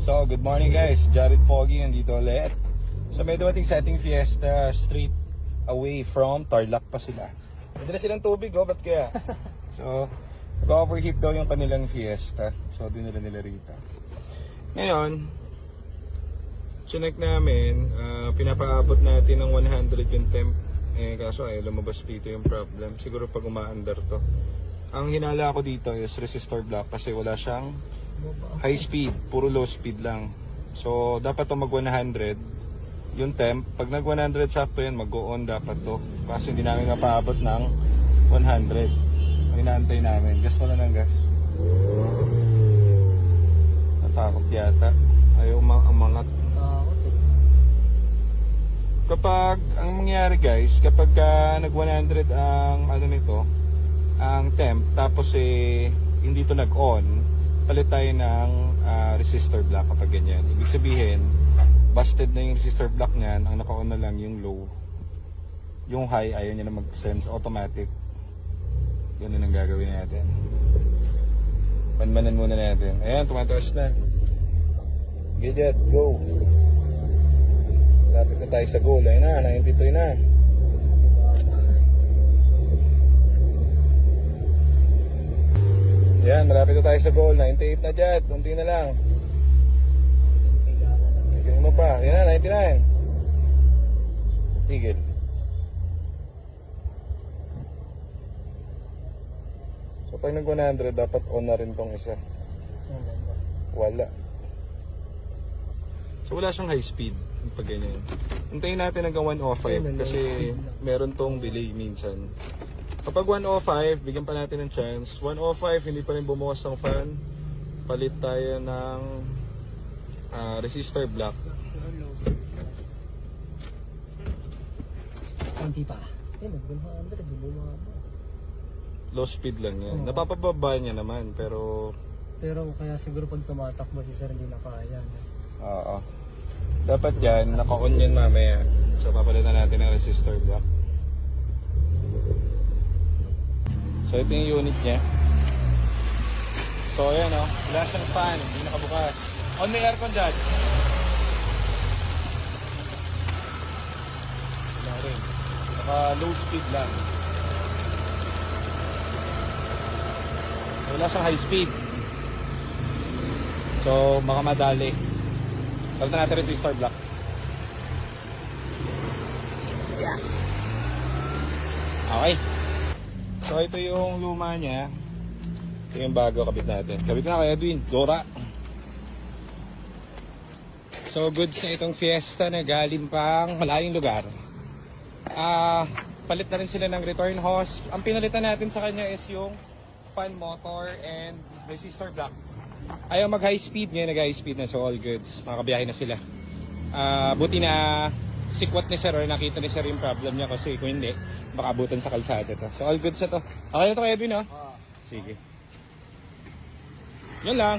So, good morning guys. Jared Pogi nandito ulit. So, may dumating sa ating Fiesta straight away from Tarlac pa sila. May dala silang tubig, oh. Ba't kaya? So, nag-overheat daw yung kanilang Fiesta. So, dinala nila rito. Ngayon, chinek namin, pinapaabot natin ng 100 yung temp. Eh, kaso ay lumabas dito yung problem. Siguro pag umaandar to. Ang hinala ko dito is resistor block kasi wala siyang high speed, puro low speed lang. So, dapat to mag 100 yung temp. Pag nag 100 sakto yan, mag-go-on dapat to. Kasi hindi namin napaabot ng 100. Ang inaantay namin. Gas mo na ng gas. Natakot yata. Ayaw umangat. Kapag, ang mangyayari guys, kapag nag 100 ang ano nito, ang temp, tapos hindi to nag-on, palit tayo ng resistor block kapag ganyan. Ibig sabihin, busted na yung resistor block niyan, ang naka-on na lang yung low. Yung high, ayaw niya na mag-sense automatic. Ganun ang gagawin natin. Panmanan muna natin. Ayan, tumataas na. Gadget, go! Lapit na tayo sa goal. Ayun na, 92 na. Yan, malapit na tayo sa goal. 98 na dyan. Kunti na lang. Tigil mo pa. Yan na, 99. Tigil. So pag nag 100, dapat on na rin tong isa. Wala. So wala siyang high speed. Pag ganyan. Hintayin natin hanggang 105 kasi meron tong delay minsan. Kapag 105, bigyan pa natin ng chance. 105, hindi pa rin bumukas ng fan. Palit tayo ng resistor block. Hindi pa. Low speed lang yan. Napapababa niya naman, pero kaya siguro pag tumatakbo si sir hindi na kaya. oo. Dapat yan, naka-on yan mamaya. So papalitan natin ng resistor block. So ito yung unit niya. So ayan o, wala siyang fan, hindi nakabukas. On may aircon dyan. Wala rin. Naka low speed lang. Wala siyang high speed. So baka madali. Palitan natin resistor block. Okay. So ito yung luma niya. Ito yung bago, kabit natin. Kabit na kay Edwin, Dora. So goods na itong Fiesta na galing pang malayong lugar. Palit na rin sila ng return hose. Ang pinalitan natin sa kanya is yung fan motor and resistor block. Ayaw mag high speed, ngayon nag high speed na, so all goods. Makabiyahe na sila. Buti na sikwat ni sir or nakita ni sir yung problem niya kasi kung hindi, baka abutan sa kalsada to. So all goods na to. Okay na to kay Edwin, no? Sige. Yun lang.